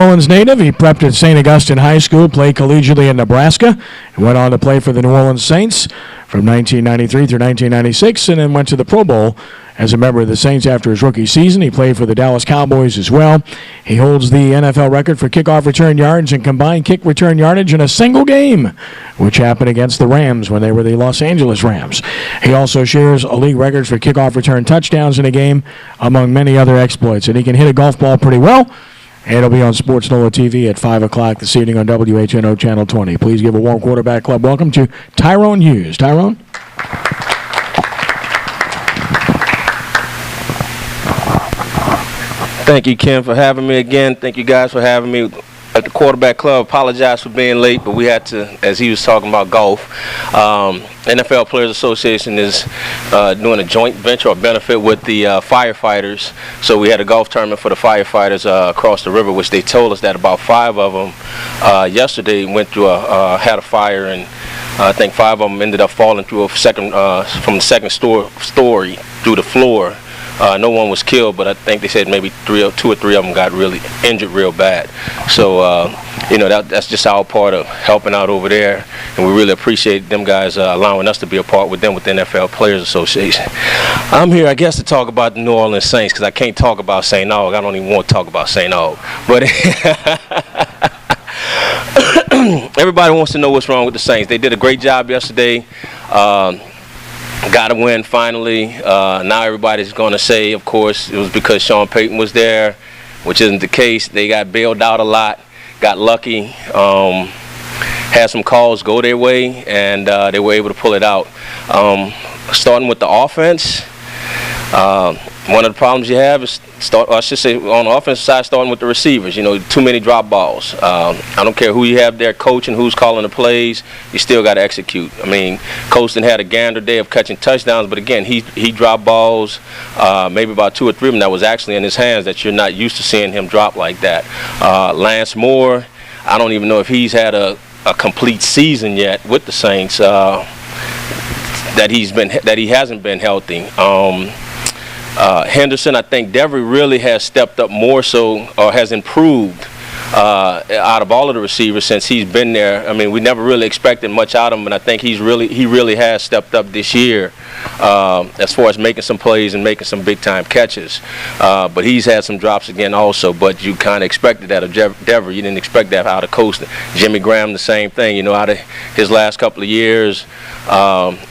New Orleans native. He prepped at St. Augustine High School, played collegiately in Nebraska, and went on to play for the New Orleans Saints from 1993 through 1996, and then went to the Pro Bowl as a member of the Saints after his rookie season. He played for the Dallas Cowboys as well. He holds the NFL record for kickoff return yards and combined kick return yardage in a single game, which happened against the Rams when they were the Los Angeles Rams. He also shares a league record for kickoff return touchdowns in a game, among many other exploits. And he can hit a golf ball pretty well. And it'll be on Sports NOLA TV at 5 o'clock this evening on WHNO Channel 20. Please give a warm quarterback club welcome to Tyrone Hughes. Tyrone? Thank you, Ken, for having me again. Thank you guys for having me at the quarterback club. Apologize for being late, but we had to, as he was talking about golf. NFL Players Association is doing a joint venture or benefit with the firefighters. So we had a golf tournament for the firefighters across the river, which they told us that about 5 of them yesterday went through had a fire, and I think 5 of them ended up falling through from the second story through the floor. No one was killed, but I think they said maybe 2 or 3 of them got really injured real bad. So, that's just our part of helping out over there, and we really appreciate them guys allowing us to be a part with them with the NFL Players Association. I'm here, I guess, to talk about the New Orleans Saints, because I can't talk about St. Aug. I don't even want to talk about St. Aug. But everybody wants to know what's wrong with the Saints. They did a great job yesterday. Got a win finally. Now everybody's going to say, of course, it was because Sean Payton was there, which isn't the case. They got bailed out a lot, got lucky, had some calls go their way, and they were able to pull it out. Starting with the offense, one of the problems you have is, on the offensive side, starting with the receivers. Too many drop balls. I don't care who you have there coaching, who's calling the plays, you still got to execute. I mean, Colston had a gander day of catching touchdowns, but again, he dropped balls, maybe about 2 or 3 of them that was actually in his hands that you're not used to seeing him drop like that. Lance Moore, I don't even know if he's had a complete season yet with the Saints, that he hasn't been healthy. Henderson, I think Devery really has stepped up more so, or has improved out of all of the receivers since he's been there. I mean, we never really expected much out of him, and I think he really has stepped up this year as far as making some plays and making some big-time catches. But he's had some drops again also, but you kind of expected that of Devery. You didn't expect that out of Coastal. Jimmy Graham, the same thing. Out of his last couple of years,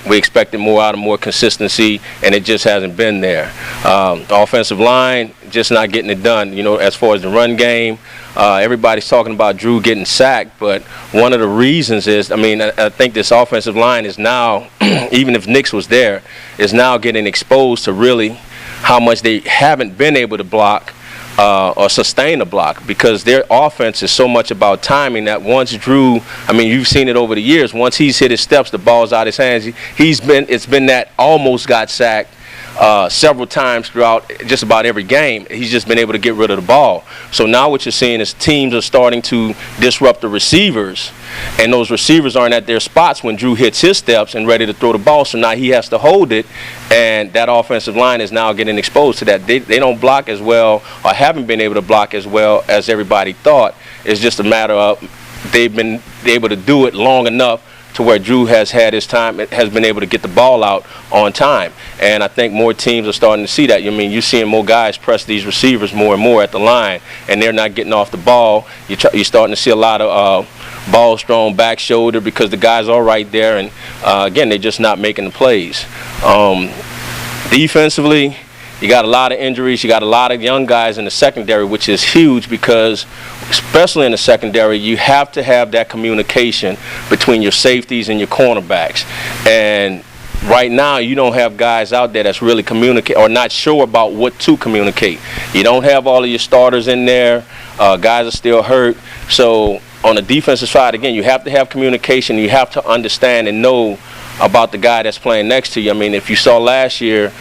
we expected more out of more consistency, and it just hasn't been there. Offensive line, just not getting it done. As far as the run game, everybody's talking about Drew getting sacked, but one of the reasons is, I think this offensive line is now, even if Nix was there, is now getting exposed to really how much they haven't been able to block or sustain a block, because their offense is so much about timing that once Drew, you've seen it over the years, once he's hit his steps, the ball's out his hands. It's been that almost got sacked several times throughout just about every game. He's just been able to get rid of the ball. So now what you're seeing is teams are starting to disrupt the receivers, and those receivers aren't at their spots when Drew hits his steps and ready to throw the ball. So now he has to hold it, and that offensive line is now getting exposed to that. They don't block as well, or haven't been able to block as well as everybody thought. It's just a matter of they've been able to do it long enough to where Drew has had his time, has been able to get the ball out on time. And I think more teams are starting to see that. You're seeing more guys press these receivers more and more at the line, and they're not getting off the ball. You're starting to see a lot of balls thrown back shoulder because the guys are right there, and again, they're just not making the plays. Defensively, you got a lot of injuries. You got a lot of young guys in the secondary, which is huge because, especially in the secondary, you have to have that communication between your safeties and your cornerbacks. And right now, you don't have guys out there that's really communicate or not sure about what to communicate. You don't have all of your starters in there. Guys are still hurt. So on the defensive side, again, you have to have communication. You have to understand and know about the guy that's playing next to you. If you saw last year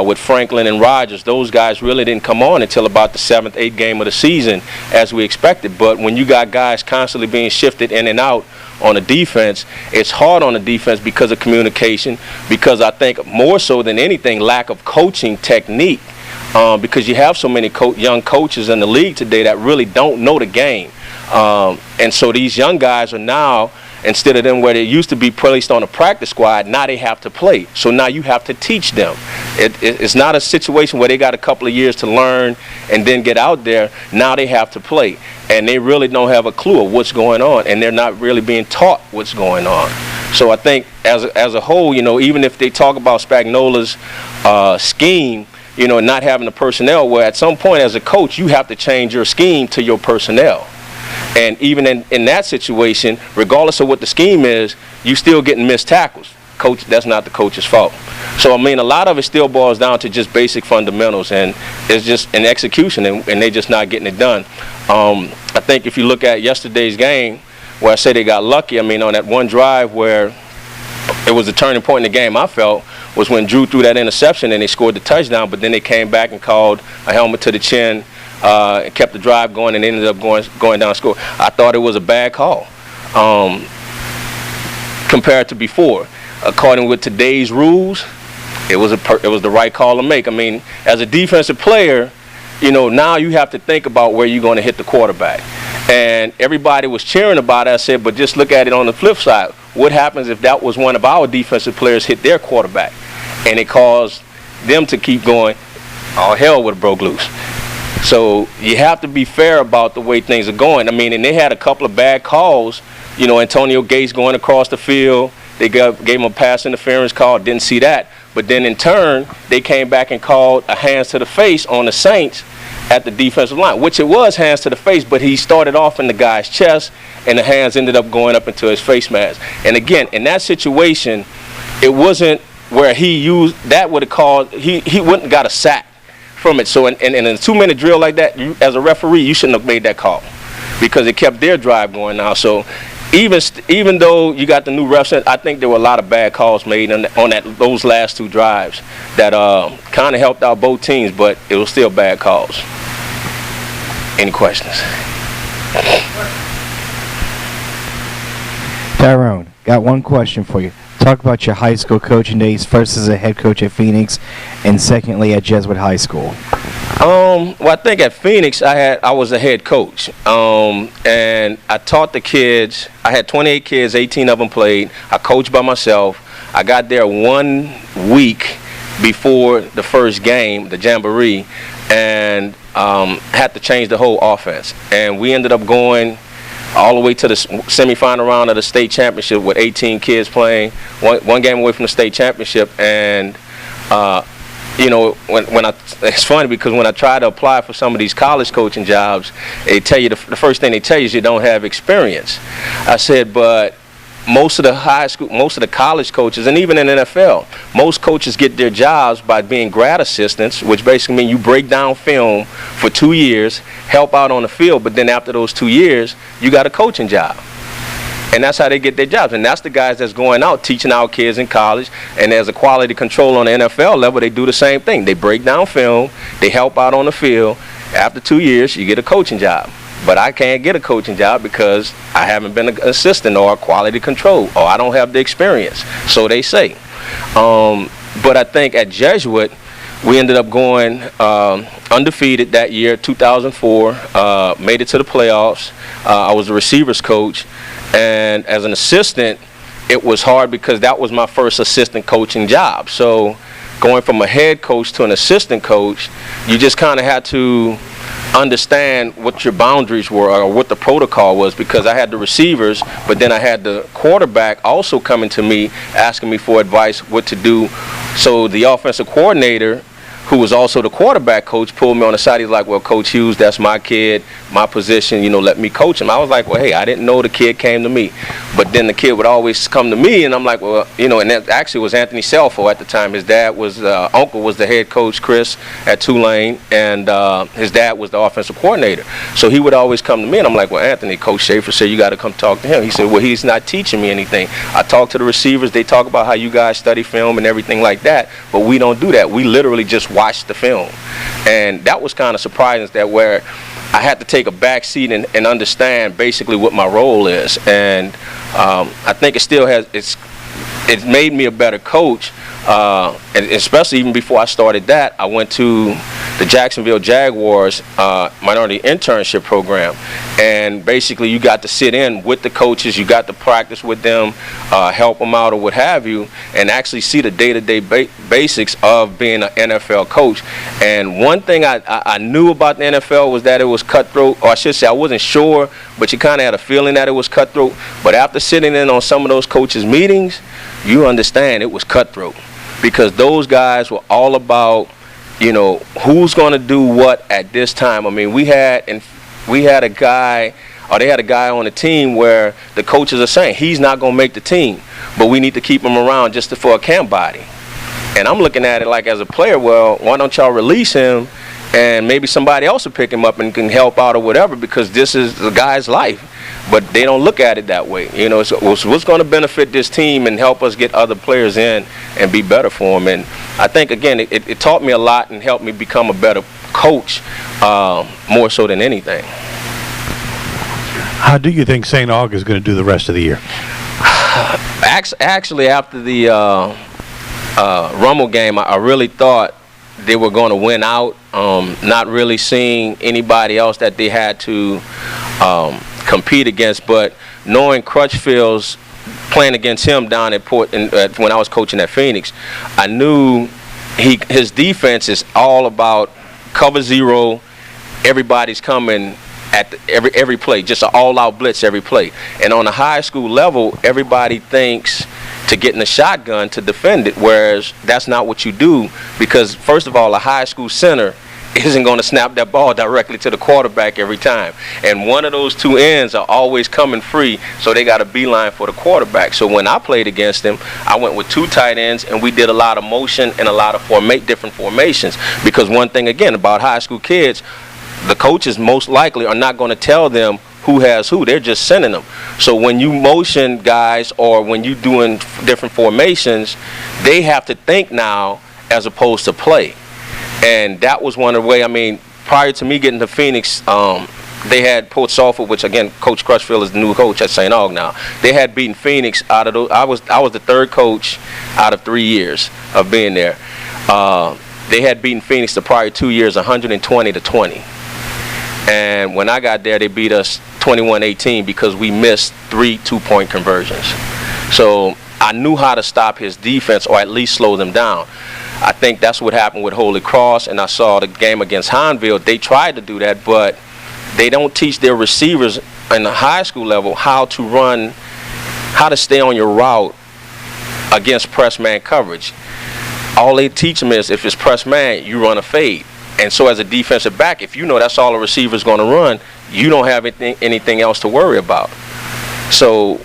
with Franklin and Rogers, those guys really didn't come on until about the 7th, 8th game of the season as we expected. But when you got guys constantly being shifted in and out on the defense, it's hard on the defense because of communication, because I think more so than anything, lack of coaching technique because you have so many young coaches in the league today that really don't know the game. And so these young guys are now, instead of them where they used to be placed on a practice squad, now they have to play. So now you have to teach them. It's not a situation where they got a couple of years to learn and then get out there. Now they have to play. And they really don't have a clue of what's going on, and they're not really being taught what's going on. So I think as a whole, even if they talk about Spagnola's scheme, not having the personnel, where at some point as a coach you have to change your scheme to your personnel. And even in that situation, regardless of what the scheme is, you still getting missed tackles. Coach, that's not the coach's fault. So, I mean, a lot of it still boils down to just basic fundamentals, and it's just an execution, and they're just not getting it done. I think if you look at yesterday's game, where I say they got lucky, I mean, on that one drive where it was a turning point in the game, I felt, was when Drew threw that interception and they scored the touchdown, but then they came back and called a helmet to the chin, and kept the drive going, and ended up going down and score. I thought it was a bad call compared to before. According with today's rules, it was the right call to make. I mean, as a defensive player, now you have to think about where you're going to hit the quarterback. And everybody was cheering about it. I said, but just look at it on the flip side. What happens if that was one of our defensive players hit their quarterback, and it caused them to keep going? All hell would have broke loose. So you have to be fair about the way things are going. I mean, and they had a couple of bad calls. Antonio Gates going across the field. They gave him a pass interference call. Didn't see that. But then in turn, they came back and called a hands to the face on the Saints at the defensive line, which it was hands to the face, but he started off in the guy's chest, and the hands ended up going up into his face mask. And again, in that situation, it wasn't where he used that would have called he wouldn't have got a sack from it. So in a 2-minute drill like that, as a referee, you shouldn't have made that call because it kept their drive going now. So even though you got the new refs, I think there were a lot of bad calls made on those last 2 drives that kind of helped out both teams, but it was still bad calls. Any questions? Tyrone, got one question for you. Talk about your high school coaching days, first as a head coach at Phoenix, and secondly at Jesuit High School. Well, I think at Phoenix I was a head coach, and I taught the kids. I had 28 kids, 18 of them played. I coached by myself. I got there 1 week before the first game, the Jamboree, and had to change the whole offense. And we ended up going all the way to the semifinal round of the state championship with 18 kids playing, one game away from the state championship. And it's funny because when I try to apply for some of these college coaching jobs, they tell you the first thing they tell you is you don't have experience. I said, but most of the high school, most of the college coaches, and even in the NFL, most coaches get their jobs by being grad assistants, which basically means you break down film for 2 years, help out on the field, but then after those 2 years, you got a coaching job. And that's how they get their jobs. And that's the guys that's going out teaching our kids in college. And as a quality control on the NFL level, they do the same thing. They break down film, they help out on the field. After 2 years, you get a coaching job. But I can't get a coaching job because I haven't been an assistant or a quality control, or I don't have the experience, so they say. But I think at Jesuit, we ended up going undefeated that year, 2004, made it to the playoffs. I was the receivers coach, and as an assistant, it was hard because that was my first assistant coaching job. So going from a head coach to an assistant coach, you just kind of had to understand what your boundaries were or what the protocol was, because I had the receivers, but then I had the quarterback also coming to me asking me for advice what to do. So the offensive coordinator, who was also the quarterback coach, pulled me on the side. He's like, well, Coach Hughes, that's my kid, my position, let me coach him. I was like, well, hey, I didn't know the kid came to me. But then the kid would always come to me, and I'm like, well, and that actually was Anthony Selfo at the time. His dad was, uncle was the head coach, Chris, at Tulane, and his dad was the offensive coordinator. So he would always come to me, and I'm like, well, Anthony, Coach Schaefer said you got to come talk to him. He said, well, he's not teaching me anything. I talk to the receivers. They talk about how you guys study film and everything like that, but we don't do that. We literally just watch the film. And that was kind of surprising, that where I had to take a back seat and understand basically what my role is. And I think it still has, it made me a better coach, and especially even before I started that, I went to the Jacksonville Jaguars minority internship program, and basically you got to sit in with the coaches, you got to practice with them, help them out or what have you, and actually see the day-to-day basics of being an NFL coach. And one thing I knew about the NFL was that it was cutthroat, or I should say I wasn't sure, but you kind of had a feeling that it was cutthroat. But after sitting in on some of those coaches' meetings, you understand it was cutthroat, because those guys were all about, you know, who's going to do what at this time. I mean, we had a guy, or they had a guy on the team where the coaches are saying he's not going to make the team, but we need to keep him around just for a camp body. And I'm looking at it like, as a player, well, why don't y'all release him, and maybe somebody else will pick him up and can help out or whatever, because this is the guy's life. But they don't look at it that way. You know, it's what's going to benefit this team and help us get other players in and be better for them. And I think, again, it taught me a lot and helped me become a better coach, more so than anything. How do you think St. Aug is going to do the rest of the year? Actually, after the Rummel game, I really thought they were going to win out, not really seeing anybody else that they had to compete against, but knowing Crutchfield's playing against him down at when I was coaching at Phoenix, I knew his defense is all about cover zero. Everybody's coming at every play, just an all-out blitz every play. And on the high school level, everybody thinks to get in the shotgun to defend it, whereas that's not what you do, because first of all, a high school center isn't going to snap that ball directly to the quarterback every time. And one of those two ends are always coming free, so they got a beeline for the quarterback. So when I played against them, I went with two tight ends, and we did a lot of motion and a lot of different formations. Because one thing, again, about high school kids, the coaches most likely are not going to tell them who has who. They're just sending them. So when you motion guys or when you're doing different formations, they have to think now as opposed to play. And that was one of the way, I mean, prior to me getting to Phoenix, they had Port Salford, which again, Coach Crutchfield is the new coach at St. Aug now. They had beaten Phoenix out of those. I was the third coach out of 3 years of being there. They had beaten Phoenix the prior 2 years 120-20. And when I got there, they beat us 21-18 because we missed 3 two-point conversions. So I knew how to stop his defense, or at least slow them down. I think that's what happened with Holy Cross, and I saw the game against Hineville. They tried to do that, but they don't teach their receivers in the high school level how to stay on your route against press man coverage. All they teach them is, if it's press man, you run a fade. And so as a defensive back, if you know that's all a receiver's going to run, you don't have anything else to worry about. So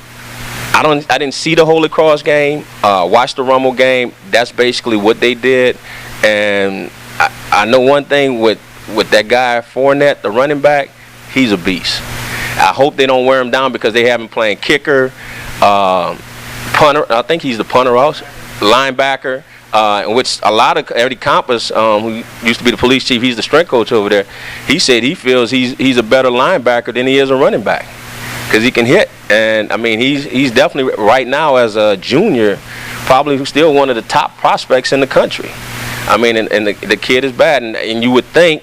I didn't see the Holy Cross game, watched the Rummel game. That's basically what they did. And I know one thing with that guy Fournette, the running back, he's a beast. I hope they don't wear him down, because they have him playing kicker, punter. I think he's the punter also, linebacker. In which a lot of Eddie Compass, who used to be the police chief, he's the strength coach over there. He said he feels he's a better linebacker than he is a running back, because he can hit. And I mean, he's definitely right now as a junior, probably still one of the top prospects in the country. I mean, and the kid is bad, and you would think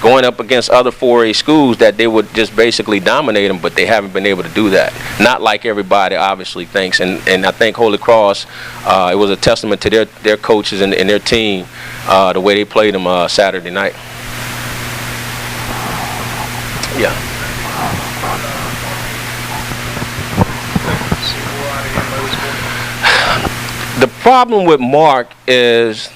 going up against other 4A schools that they would just basically dominate them, but they haven't been able to do that. Not like everybody obviously thinks. And I think Holy Cross, it was a testament to their coaches and their team, the way they played them Saturday night. Yeah. The problem with Mark is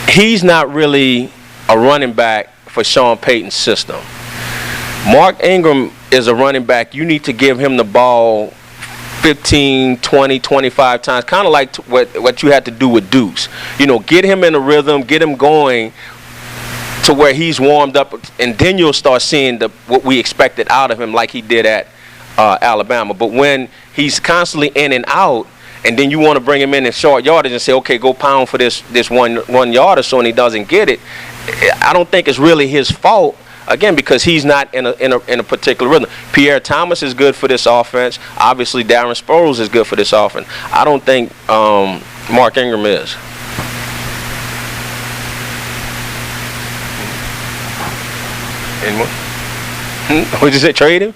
he's not really a running back for Sean Payton's system. Mark Ingram is a running back. You need to give him the ball 15, 20, 25 times, kind of like what you had to do with Deuce. You know, get him in a rhythm, get him going to where he's warmed up, and then you'll start seeing what we expected out of him, like he did at Alabama. But when he's constantly in and out, and then you want to bring him in short yardage and say, okay, go pound for this 1 yard or so, and he doesn't get it, I don't think it's really his fault, again, because he's not in a particular rhythm. Pierre Thomas is good for this offense. Obviously, Darren Sproles is good for this offense. I don't think Mark Ingram is. Anyone? What'd you say? Trade him?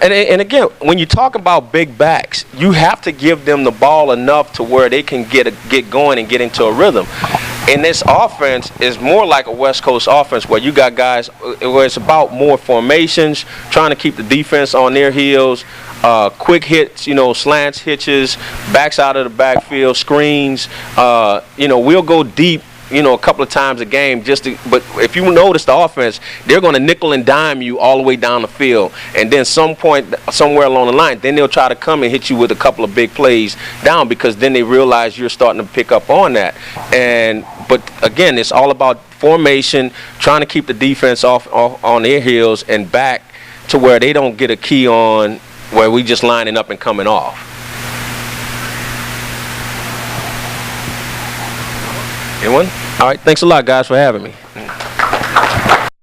And again, when you talk about big backs, you have to give them the ball enough to where they can get going and get into a rhythm. And this offense is more like a West Coast offense where you got guys where it's about more formations, trying to keep the defense on their heels, quick hits, slants, hitches, backs out of the backfield, screens. We'll go deep, a couple of times a game but if you notice the offense, they're going to nickel and dime you all the way down the field. And then some point, somewhere along the line, then they'll try to come and hit you with a couple of big plays down because then they realize you're starting to pick up on that. But again, it's all about formation, trying to keep the defense off on their heels and back to where they don't get a key on where we just lining up and coming off. Anyone? All right. Thanks a lot, guys, for having me.